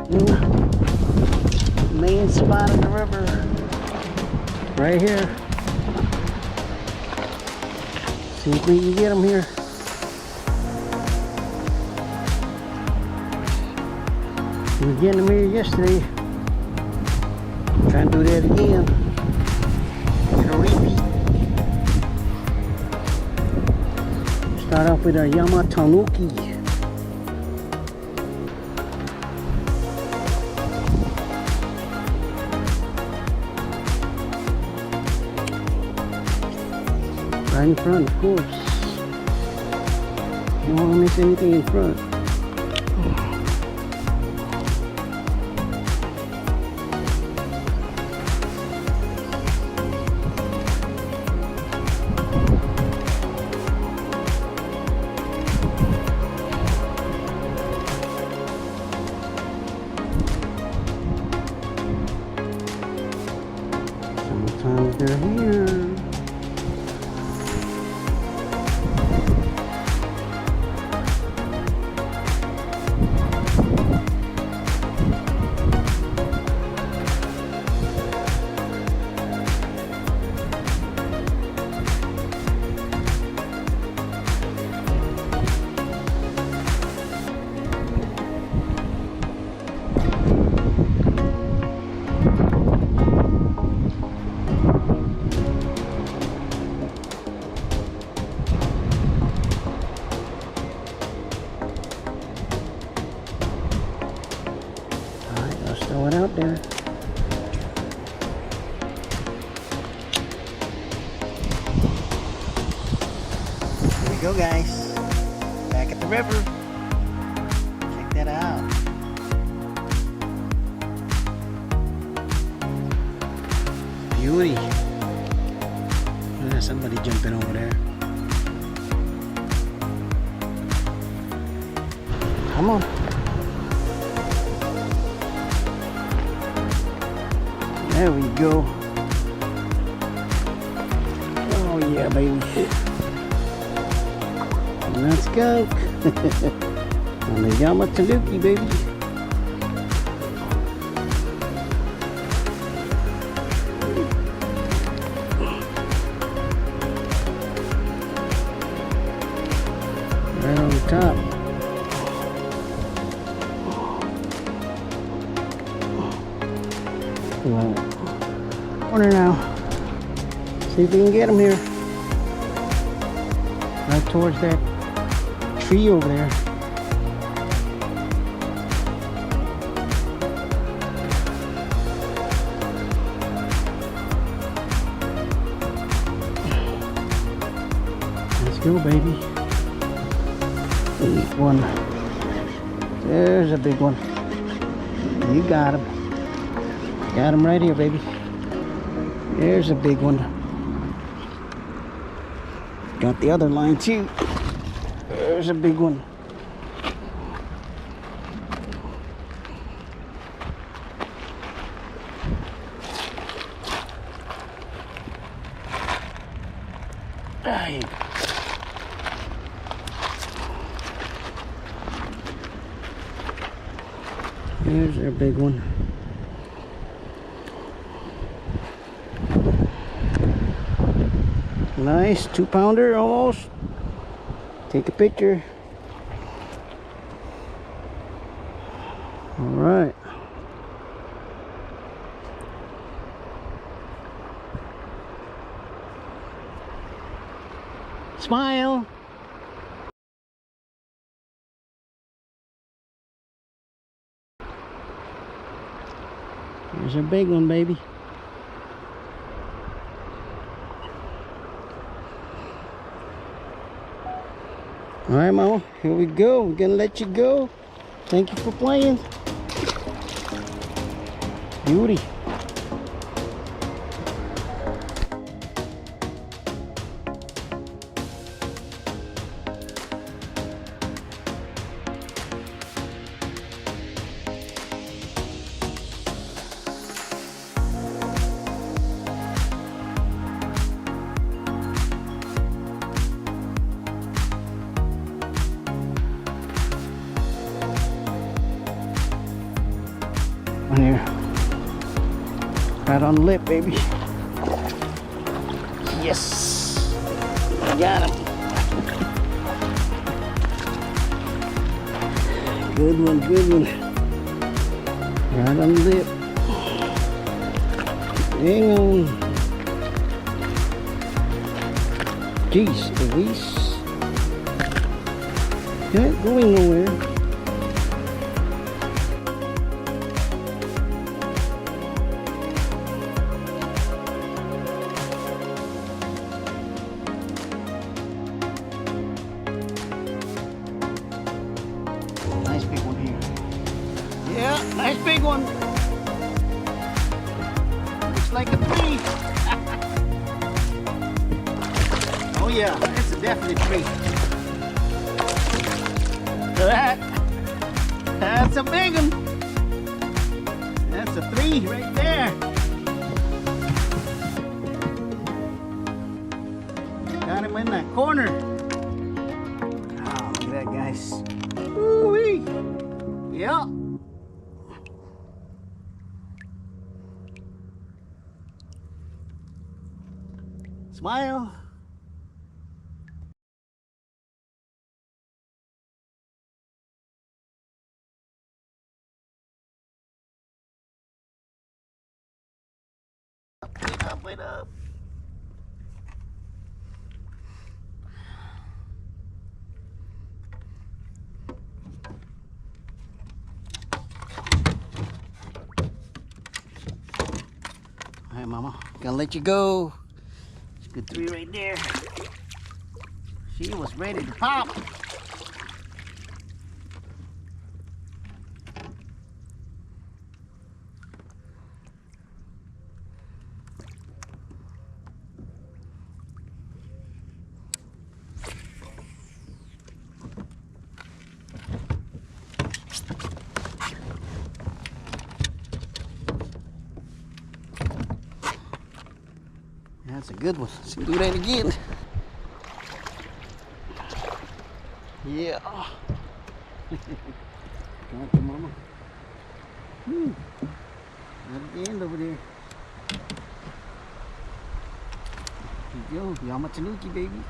Main spot of the river. Right here. See if we can get them here. We were getting them here yesterday. Trying to do that again. Get a repeat. Start off with a Yamatanuki. Right in front, of course. You don't want to miss anything in front. Sometimes they're here. Throw it out there. Here we go, guys. Back at the river. Check that out. Beauty. Look at somebody jumping over there. Come on. There we go. Oh yeah, baby. Let's go. On the Yamatanuki, baby. Right on the top. Corner now. See if we can get them here. Right towards that tree over there. Let's go, baby. Big one. There's a big one. You got him. Got him right here, baby. There's a big one. Got the other line too. There's a big one. There's a big one. Nice 2-pounder almost. Take a picture. All right. Smile. There's a big one, baby. All right, Mama, here we go. We're gonna let you go. Thank you for playing. Beauty. Right on the lip, baby. Yes. Got him. Good one, good one. Right on the lip. Hang on. Jeez, Elise. You ain't going nowhere. Nice big one here. Yeah, nice big one. Looks like a 3. Oh yeah, that's a definite 3. That's a big one. That's a 3 right there. Got him in that corner. Oh, look at that, guys. Woo-wee. Yeah. Smile. Wait up. All right, Mama. Gonna let you go. It's a good 3 right there. She was ready to pop. That's a good one. Let's do that again. Yeah. Got you, Mama. Right at the end over there. There you go. Yamatanuki, baby.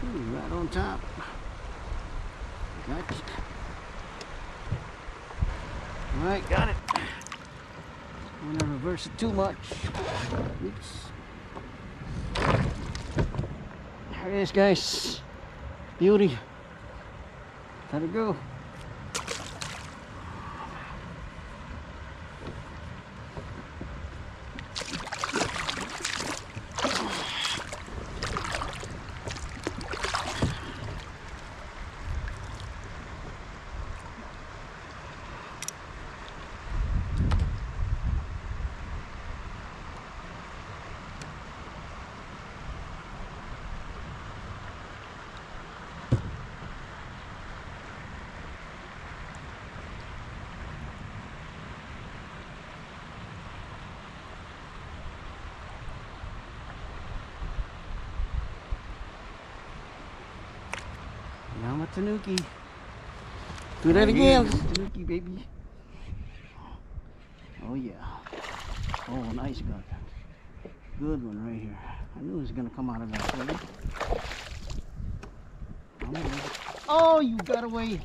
Right on top. Got you. Alright, got it. I'm gonna reverse it too much. Oops. There it is, guys. Beauty. Let it go. Tanuki. Do that again. Tanuki, baby. Oh yeah. Oh, nice gun. Good one right here. I knew it was gonna come out of that way. Oh, you got away,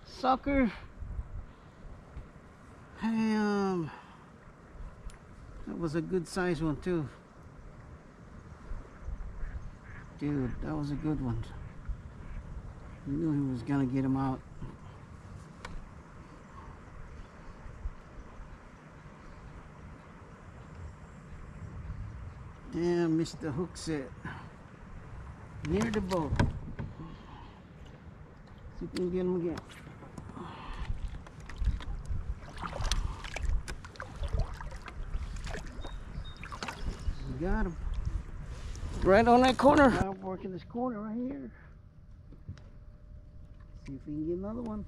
sucker. Damn. That was a good size one too. Dude, that was a good one. I knew he was gonna get him out. Damn, missed the hook set. Near the boat. See if we can get him again. We got him. Right on that corner. I'm working this corner right here. See if we can get another one.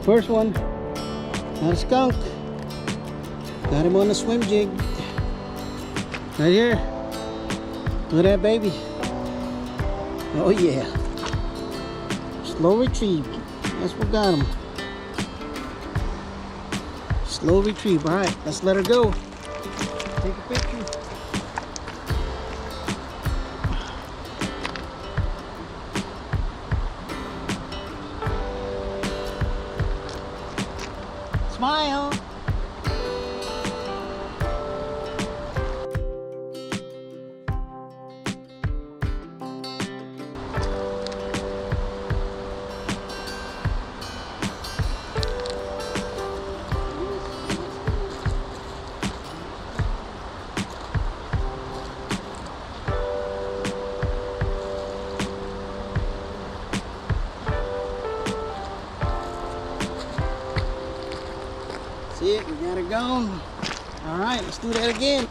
First one. Got a skunk. Got him on the swim jig. Right here. Look at that baby. Oh yeah. Slow retrieve. That's what got him. Slow retrieve. Alright, let's let her go. Take a picture. Smile. See it, we got it going. All right, let's do that again.